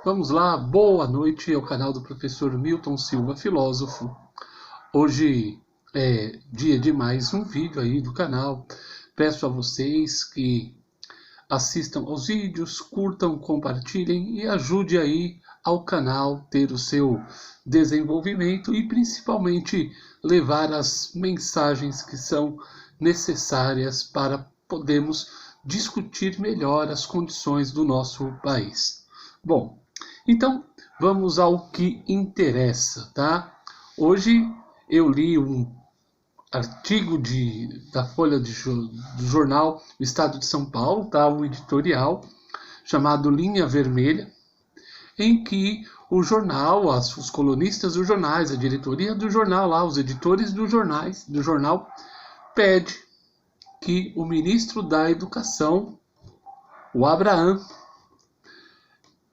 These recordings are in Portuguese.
Vamos lá, boa noite ao canal do professor Milton Silva, filósofo. Hoje é dia de mais um vídeo aí do canal. Peço a vocês que assistam aos vídeos, curtam, compartilhem e ajude aí ao canal ter o seu desenvolvimento e principalmente levar as mensagens que são necessárias para podermos discutir melhor as condições do nosso país. Bom, então vamos ao que interessa, tá? Hoje eu li um artigo da Folha do jornal do Estado de São Paulo, tá? Um editorial chamado Linha Vermelha, em que o jornal, os colunistas dos jornais, a diretoria do jornal lá, os editores do jornal, pede que o ministro da Educação, o Abraham,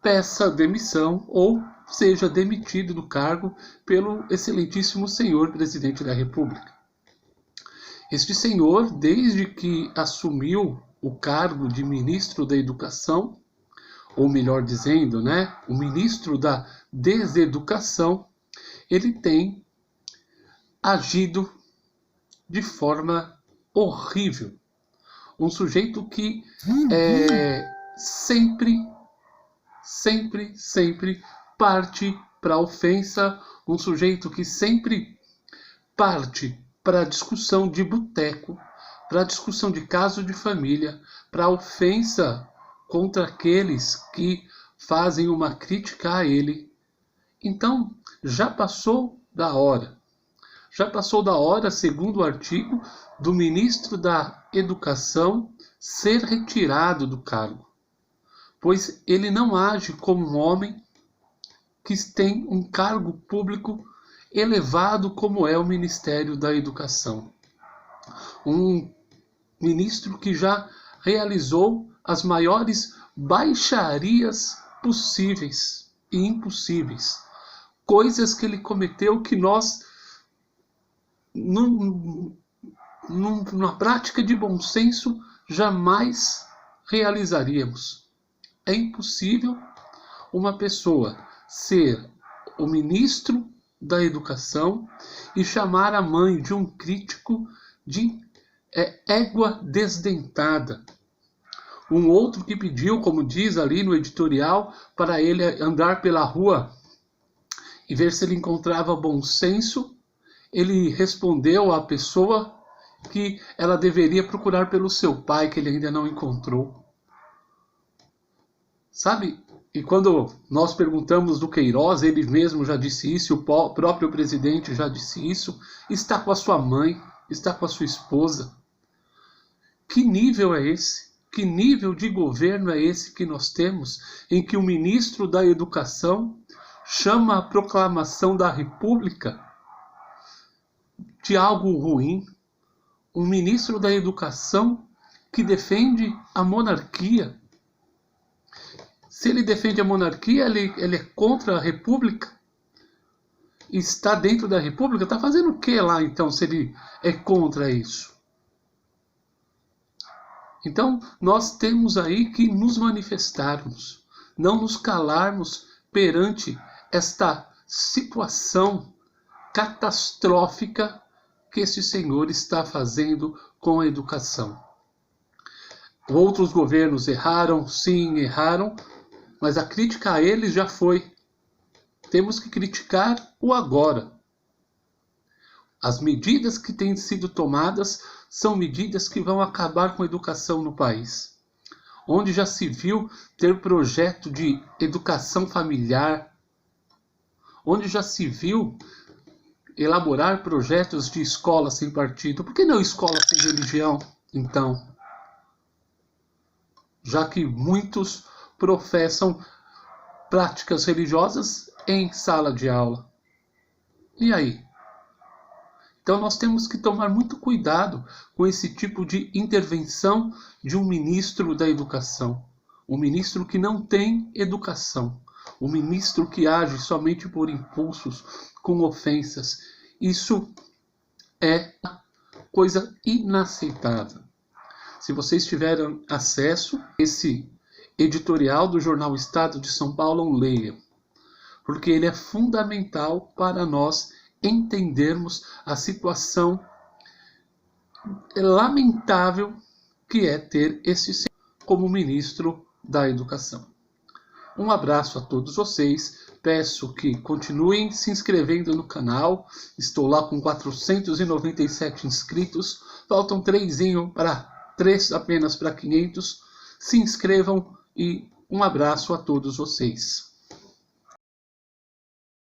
peça demissão ou seja demitido do cargo pelo excelentíssimo senhor presidente da República. Este senhor, desde que assumiu o cargo de ministro da Educação, ou melhor dizendo, o ministro da Deseducação, ele tem agido de forma horrível. Um sujeito que sempre parte para a ofensa, um sujeito que sempre parte para a discussão de boteco, para a discussão de caso de família, para a ofensa contra aqueles que fazem uma crítica a ele. Então, já passou da hora. Já passou da hora, segundo o artigo, do ministro da Educação ser retirado do cargo, pois ele não age como um homem que tem um cargo público elevado como é o Ministério da Educação. Um ministro que já realizou as maiores baixarias possíveis e impossíveis. Coisas que ele cometeu que nós, numa prática de bom senso, jamais realizaríamos. É impossível uma pessoa ser o ministro da Educação e chamar a mãe de um crítico de égua desdentada. Um outro que pediu, como diz ali no editorial, para ele andar pela rua e ver se ele encontrava bom senso, ele respondeu à pessoa que ela deveria procurar pelo seu pai, que ele ainda não encontrou. Sabe? E quando nós perguntamos do Queiroz, ele mesmo já disse isso, o próprio presidente já disse isso, está com a sua mãe, está com a sua esposa. Que nível é esse? Que nível de governo é esse que nós temos, em que o ministro da Educação chama a proclamação da República de algo ruim? Um ministro da Educação que defende a monarquia. Se ele defende a monarquia, ele é contra a República? Está dentro da República? Está fazendo o que lá, então, se ele é contra isso? Então, nós temos aí que nos manifestarmos, não nos calarmos perante esta situação catastrófica que esse senhor está fazendo com a educação. Outros governos erraram, sim, erraram, mas a crítica a eles já foi. Temos que criticar o agora. As medidas que têm sido tomadas são medidas que vão acabar com a educação no país. Onde já se viu ter projeto de educação familiar, onde já se viu elaborar projetos de escola sem partido. Por que não escola sem religião, então? Já que muitos professam práticas religiosas em sala de aula. E aí? Então nós temos que tomar muito cuidado com esse tipo de intervenção de um ministro da Educação. Um ministro que não tem educação. Um ministro que age somente por impulsos, com ofensas. Isso é coisa inaceitável. Se vocês tiverem acesso a esse editorial do jornal Estado de São Paulo, leia, porque ele é fundamental para nós entendermos a situação lamentável que é ter esse senhor como ministro da Educação. Um abraço a todos vocês, peço que continuem se inscrevendo no canal, estou lá com 497 inscritos, faltam 3 apenas para 500, se inscrevam e um abraço a todos vocês.